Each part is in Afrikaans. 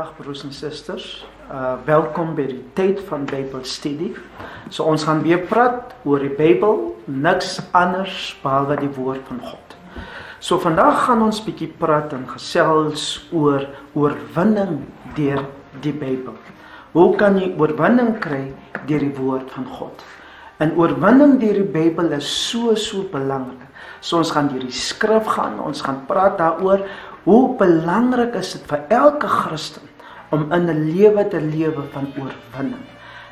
Goeiedag broers en susters. Welkom by die tyd van Bybelstudie. So ons gaan weer praat oor die Bybel, niks anders behalwe die woord van God. So vandag gaan ons bietjie praat en gesels oor oorwinning deur die Bybel. Hoe kan jy oorwinning kry deur die woord van God? En oorwinning deur die Bybel is so belangrik. So ons gaan deur die skrif gaan, ons gaan praat daaroor hoe belangrik is dit vir elke Christen om in 'n lewe te lewe van oorwinning.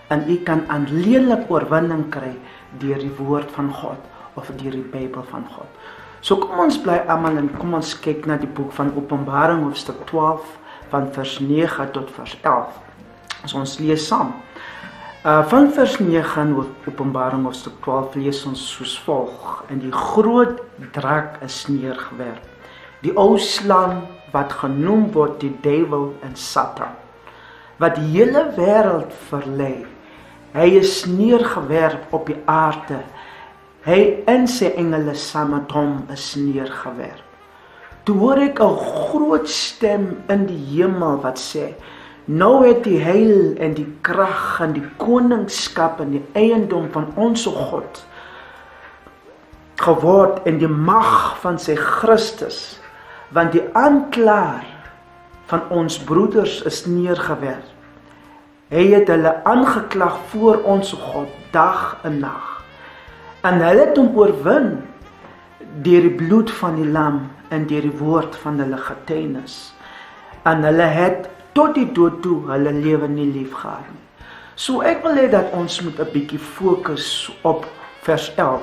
En jy kan aanleenlik oorwinning kry deur die woord van God of deur die Bybel van God. So kom ons bly almal en kom ons kyk na die boek van Openbaring hoofstuk 12 van vers 9 tot vers 11. So ons lees saam. Van vers 9 in Openbaring hoofstuk 12 lees ons soos volg: En die groot draak is neergewerp, die ou slang wat genoem word die duiwel en Satan, wat die hele wêreld verlei. Hy is neergewerp op die aarde. Hy en sy engele saam met hom is neergewerp. Toe hoor ek 'n groot stem in die hemel wat sê: Nou het die heil en die krag en die koningskap en die eiendom van ons God geword en die mag van sy Christus, want die aanklaer van ons broeders is neergewerp. Hy het hulle aangeklag voor ons God dag en nag. En hulle het hom oorwin deur die bloed van die lam en deur die woord van hulle getuienis. En hulle het tot die dood toe hulle lewe nie lief gehad nie. So ek wil hê dat ons moet 'n bietjie fokus op vers 11.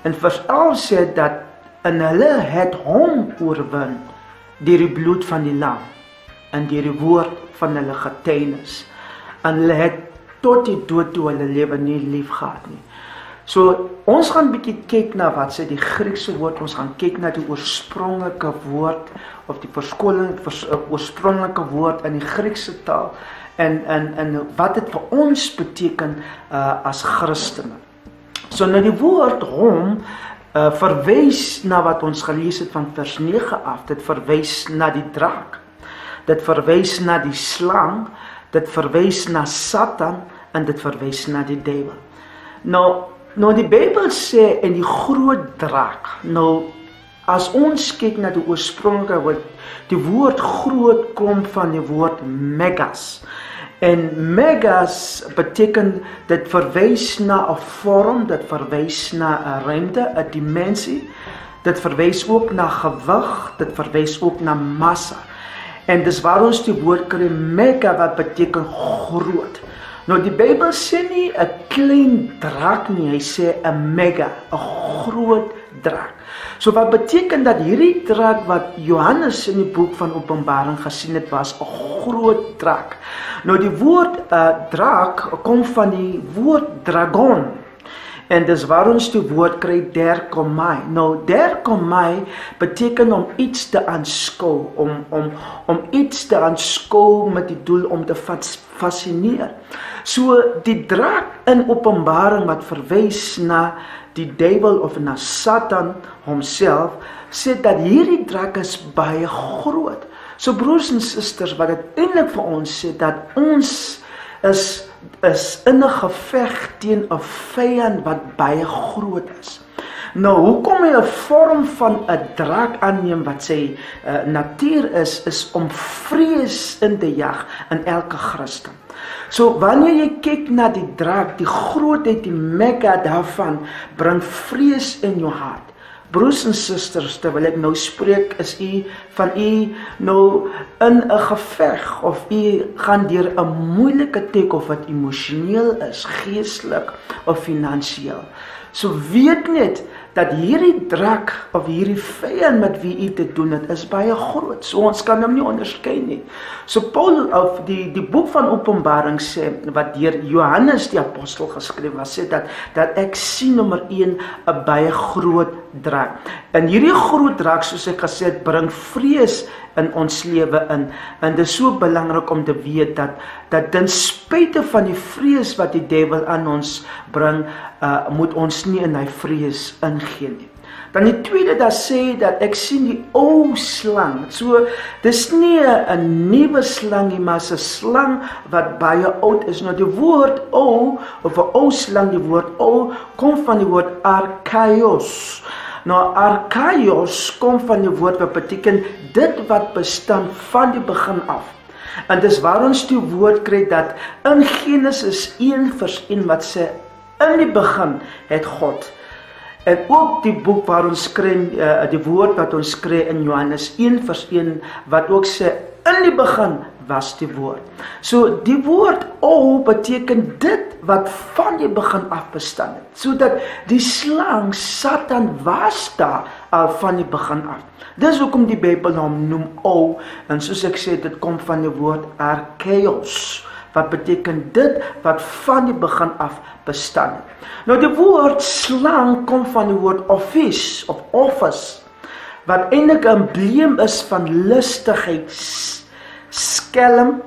En vers 11 sê dat en hulle het hom oorwin deur die bloed van die lam en deur die woord van hulle getuienis. En hulle het tot die dood toe hulle lewe nie lief gehad nie. So ons gaan bietjie kyk na wat sê die Griekse woord, ons gaan kyk na die oorspronklike woord of die oorspronklike woord in die Griekse taal en wat dit vir ons beteken as Christene. So nou die woord hom verwys na wat ons gelees het van vers 9 af. Dit verwys na die draak. Dit verwys na die slang. Dit verwys na Satan en dit verwys na die duiwel. Nou die Bybel sê en die groot draak. Nou as ons kyk na die oorspronklike woord, die woord groot kom van die woord megas. En megas beteken, dit verwys na 'n vorm, dit verwys na 'n ruimte, 'n dimensie. Dit verwys ook na gewig, dit verwys ook na massa. En dis waar ons die woord kry mega wat beteken groot. Nou die Bybel sê nie 'n klein draak nie, hy sê 'n mega, 'n groot draak. So wat beteken dat hierdie draak wat Johannes in die boek van Openbaring gesien het, was 'n groot draak. Nou die woord draak kom van die woord dragon. En dis waar ons die woord kry derkomai. Nou derkomai beteken om iets te aanskou, om iets te aanskou met die doel om te fascineer. So die draak in Openbaring wat verwys na die duiwel of na Satan homself, sê dat hierdie draak is baie groot. So broers en susters, wat dit eintlik vir ons sê, dat ons is in 'n geveg teen 'n vyand wat baie groot is. Nou, hoekom hy 'n vorm van 'n draak aanneem wat sy natuur is om vrees in te jag in elke Christen. So wanneer jy kyk na die draak, die grootheid, die mega daarvan, bring vrees in jou hart. Broers en susters, terwyl ek nou spreek, is u nou in 'n geveg of u gaan deur 'n moeilike tyd, of wat emosioneel is, geestelik of finansiëel. So weet net dat hierdie draak of hierdie vyand met wie u te doen het, is baie groot. So ons kan hom nie onderskei nie. So Paul of die boek van Openbaring sê, wat deur Johannes die apostel geskryf was, sê dat ek sien nommer 1 'n baie groot draak. En hierdie groot draak, soos ek gesê het, bring vrees in ons lewe in. En dit is so belangrik om te weet dat ten spyte van die vrees wat die duiwel aan ons bring, moet ons nie in hy vrees ingee nie. Dan die tweede dat sê dat ek sien die ou slang. So dis nie 'n nuwe slang nie, maar 'n slang wat baie oud is. Nou die woord ou of 'n ou slang, die woord ou kom van die woord archaios. Nou archaios kom van die woord wat beteken dit wat bestaan van die begin af. En dis waar ons die woord kry dat in Genesis 1:1 wat sê in die begin het God. En ook die boek waar ons kry, die woord wat ons kry in Johannes 1:1 wat ook sê in die begin was die woord. So die woord ou beteken dit wat van die begin af bestaan het. So dat die slang Satan was daar al van die begin af. Dis hoekom die Bybel hom noem ou, en soos ek sê, dit kom van die woord archaios, wat beteken dit wat van die begin af bestaan het. Nou die woord slang kom van die woord office of office, wat eintlik 'n embleem is van lustigheid, skelm,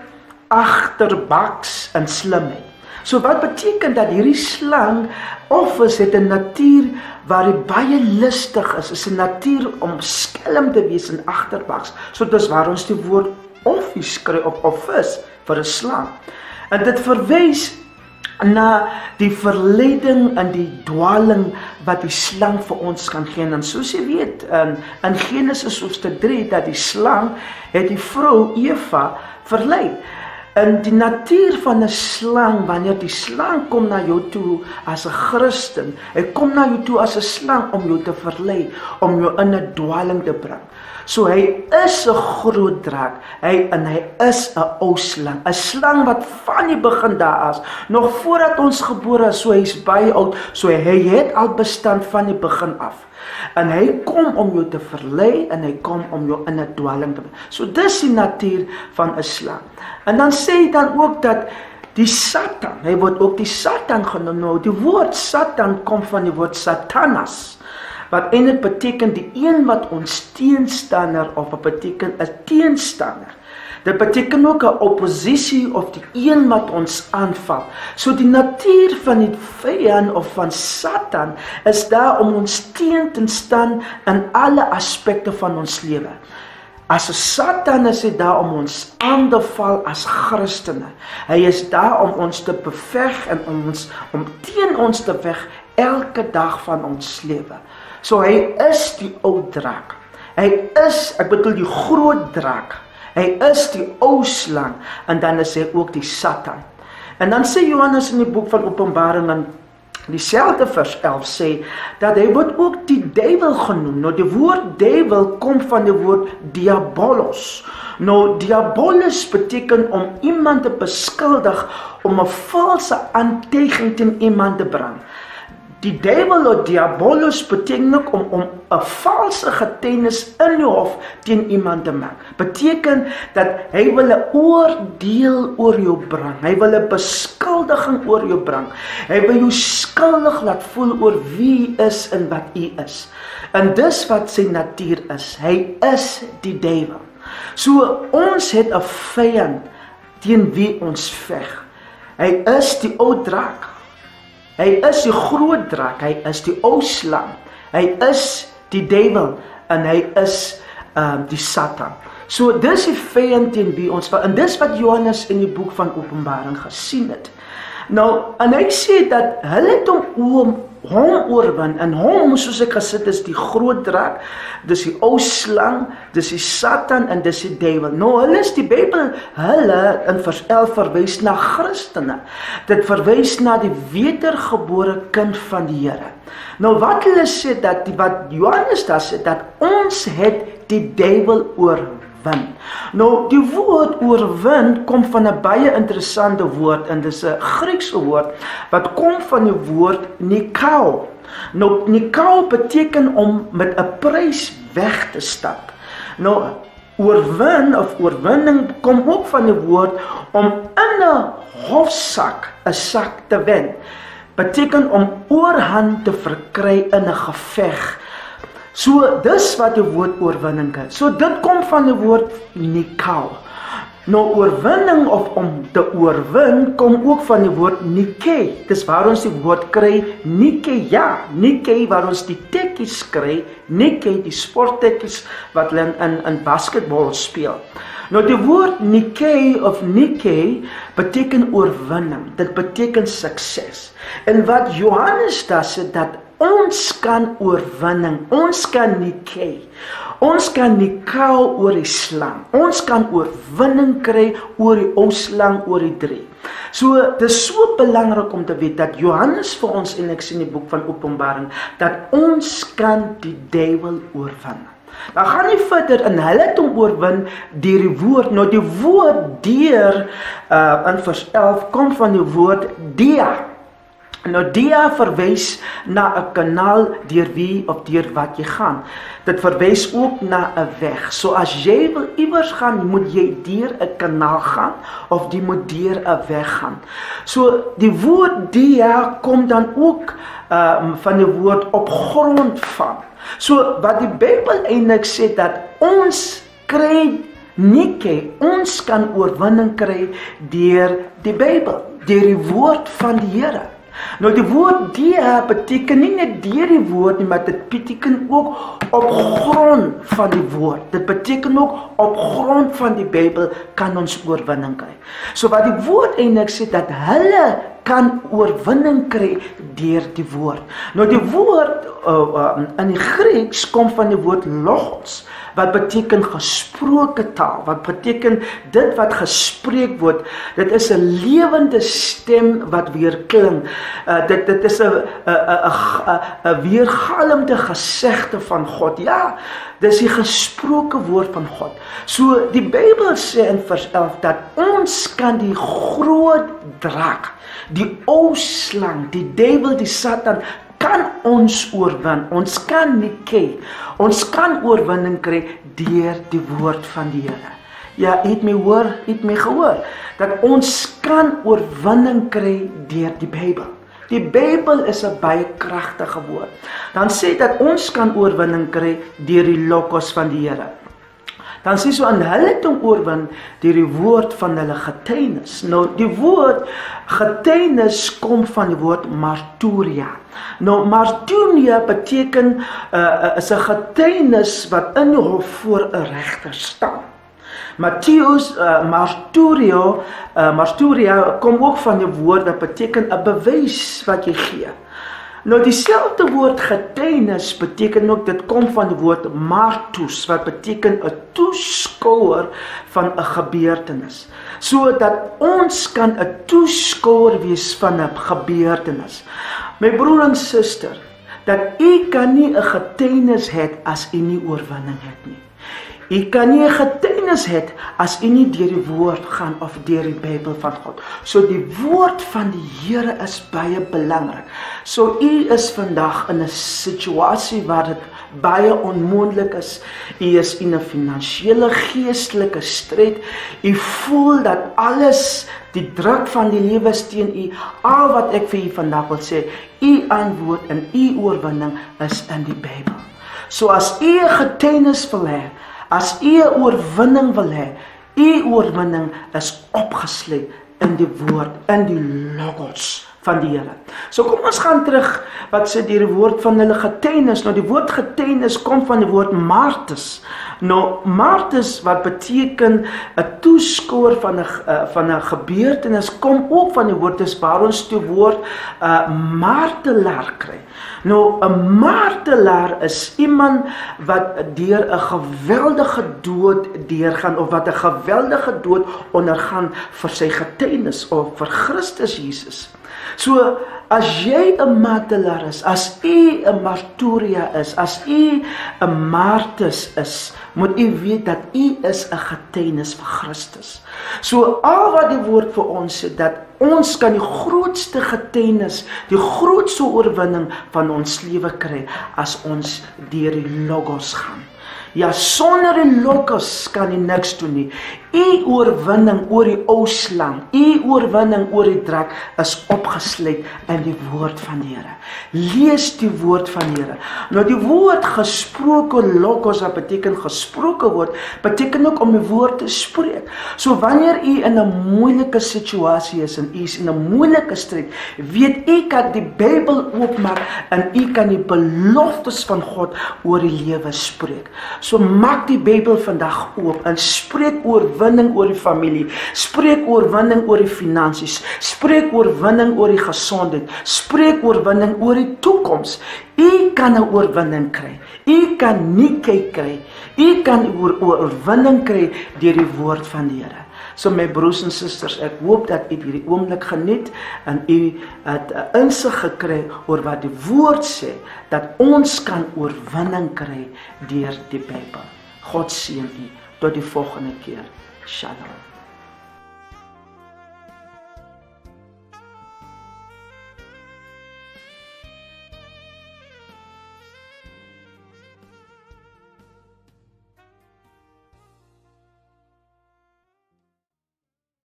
agterbaks en slimheid. So wat beteken dat hierdie slang office het 'n natuur waar hy baie lustig is 'n natuur om skelm te wees en agterbaks. So dis waar ons die woord office kry op office vir 'n slang. En dit verwys na die verleiding en die dwaling wat die slang vir ons kan gee. En soos jy weet, in Genesis hoofstuk 3, dat die slang het die vrou Eva verlei. In die natuur van 'n slang, wanneer die slang kom na jou toe as 'n Christen, hy kom na jou toe as 'n slang om jou te verlei, om jou in 'n dwaling te bring. So hy is 'n groot draak, hy is 'n ou slang, 'n slang wat van die begin daar is, nog voordat ons gebore is, so hy is baie oud, so hy het al bestaan van die begin af. En hy kom om jou te verlei, en hy kom om jou in 'n dwaling te bring. So dis die natuur van 'n slang. En dan sê hy dan ook dat die Satan, hy word ook die Satan genoem. Nou die woord Satan kom van die woord Satanas, wat eintlik beteken die een wat ons teenstander, of wat beteken 'n teenstander. Dit beteken ook 'n oppositie of die een wat ons aanval. So die natuur van die vyand of van Satan is daar om ons teen te staan in alle aspekte van ons lewe. As 'n Satan is hy daar om ons aan te val as Christene. Hy is daar om ons te beveg en om teen ons te veg elke dag van ons lewe. So hy is die ou draak. Hy is, ek bedoel die groot draak. Hy is die ou slang, en dan is hy ook die Satan. En dan sê Johannes in die boek van Openbaring in dieselfde vers 11 sê, dat hy word ook die duiwel genoem. Nou die woord duiwel kom van die woord diabolos. Nou diabolos beteken om iemand te beskuldig, om 'n valse aantuiging teen iemand te bring. Die duiwel of diabolos beteken ook om 'n valse getuienis in die hof teen iemand te maak. Beteken dat hy wil 'n oordeel oor jou bring. Hy wil 'n beskuldiging oor jou bring. Hy wil jou skuldig laat voel oor wie u is en wat u is. En dis wat sy natuur is. Hy is die duiwel. So ons het 'n vyand teen wie ons veg. Hy is die ou draak. Hy is die groot draak, hy is die ou slang, hy is die duiwel, en hy is die Satan. So dis die vyand teen wie ons, en dis wat Johannes in die boek van Openbaring gesien het. Nou, en hy sê dat hulle het hom oorwin, en hom, soos ek gesê, is die groot draak, dis die ou slang, dis die Satan, en dis die duiwel. Nou, hulle is die Bybel, hulle in vers 11 verwys na Christene. Dit verwys na die wedergebore kind van die Here. Nou, wat hulle sê, wat Johannes daar sê, dat ons het die duiwel oorwin. Nou, die woord oorwin kom van 'n baie interessante woord, en dis 'n Griekse woord, wat kom van die woord nikao. Nou, nikao beteken om met 'n prys weg te stap. Nou, oorwin of oorwinning kom ook van die woord om in 'n hofsak 'n sak te wen. Beteken om oorhand te verkry in 'n geveg. So, dis wat die woord oorwinning is. So, dit kom van die woord nikao. Nou oorwinning of om te oorwin kom ook van die woord Nike. Dis waar ons die woord kry Nike, ja, Nike waar ons die tekkies kry, Nike die sporttekkies wat hulle in basketbal speel. Nou die woord Nike of Nike beteken oorwinning, dit beteken sukses. En wat Johannes daar sê dat ons kan oorwinning, ons kan Nike. Ons kan nie kou oor die slang. Ons kan oorwinning kry oor die ou slang, oor die drie. So, dit is so belangrik om te weet dat Johannes vir ons, en ek sien die boek van Openbaring, dat ons kan die duiwel oorwin. Dan gaan nie verder in hulle het hom oorwin deur die woord. Nou die woord deur in vers 11 kom van die woord dia. Nou dia verwys na 'n kanaal deur wie of deur wat jy gaan. Dit verwys ook na 'n weg. So as jy wil iewers gaan, moet jy deur 'n kanaal gaan of jy moet deur 'n weg gaan. So die woord dia kom dan ook van die woord op grond van. So wat die Bybel eintlik sê dat ons kry Nike, ons kan oorwinning kry deur die Bybel, deur die woord van die Here. Nou die woord dia beteken nie net deur die woord nie, maar dit beteken ook op grond van die woord. Dit beteken ook op grond van die Bybel kan ons oorwinning kry. So wat die woord eintlik sê dat hulle kan oorwinning kry deur die woord. Nou die woord in die Grieks kom van die woord logos, wat beteken gesproke taal, wat beteken dit wat gespreek word. Dit is 'n lewende stem wat weer klink. Dit is 'n weergalmende gesegde van God. Ja, dis die gesproke woord van God. So die Bybel sê in vers 11 dat ons kan die groot draak, die ou slang, die duiwel, die Satan, kan ons oorwin. Ons kan nie kei. Ons kan oorwinning kry deur die woord van die Here. Ja, het my gehoor dat ons kan oorwinning kry deur die Bybel. Die Bybel is 'n baie kragtige woord. Dan sê dat ons kan oorwinning kry deur die logos van die Here. Dan sê so aan hulle te oorwin deur die woord van hulle getuienis. Nou die woord getuienis kom van die woord marturia. Nou marturia beteken is 'n getuienis wat in die hof voor 'n regter staan. Marturia kom ook van die woord wat beteken 'n bewys wat jy gee. Nou dieselfde woord getuienis beteken ook, dit kom van die woord martus, wat beteken 'n toeskouer van 'n gebeurtenis. So dat ons kan 'n toeskouer wees van 'n gebeurtenis. My broer en suster, dat u kan nie 'n getuienis hê as u nie oorwinning het nie. U kan nie 'n getuienis hê as u nie deur die woord gaan of deur die Bybel van God. So die woord van die Here is baie belangrik. So u is vandag in 'n situasie waar dit baie onmoontlik is. U is in 'n finansiële, geestelike stryd. U voel dat alles, die druk van die lewe teen u. Al wat ek vir u vandag wil sê, u antwoord en u oorwinning is in die Bybel. So as u 'n getuienis wil hê, as u 'n oorwinning wil hê, u oorwinning is opgesluit in die woord, in die logos van die Here. So kom ons gaan terug wat sê die woord van hulle getuienis. Nou die woord getuienis kom van die woord martus. Nou martus wat beteken 'n toeskouer van 'n gebeurtenis kom ook van die woord, dis waar ons die woord martelaar kry. Nou 'n martelaar is iemand wat deur 'n geweldige dood deurgaan of wat 'n geweldige dood ondergaan vir sy getuienis of vir Christus Jesus. So as jy 'n martelaar is, as u 'n marturia is, as u 'n martus is, moet u weet dat u is 'n getuienis vir Christus. So al wat die woord vir ons sê, dat ons kan die grootste getuienis, die grootste oorwinning van ons lewe kry as ons deur die logos gaan. Ja, sonder die lokkes kan jy niks doen nie. U oorwinning oor die ou slang, u oorwinning oor die draak is opgesluit in die woord van die Here. Lees die woord van die Here. Nou die woord gesproke lokkos, wat beteken gesproke woord, beteken ook om die woord te spreek. So wanneer u in 'n moeilike situasie is en u is in 'n moeilike stryd, weet u kan die Bybel oopmaak en u kan die beloftes van God oor die lewe spreek. So maak die Bybel vandag oop en spreek oorwinning oor die familie, spreek oorwinning oor die finansies, spreek oorwinning oor die gesondheid, spreek oorwinning oor die toekoms. U kan 'n oorwinning kry. U kan nie kyk kry. U kan oorwinning kry deur die woord van die Here. So my broers en susters, ek hoop dat u hierdie oomblik geniet en u het 'n insig gekry oor wat die woord sê, dat ons kan oorwinning kry deur die Bybel. God seën u. Tot die volgende keer. Shalom.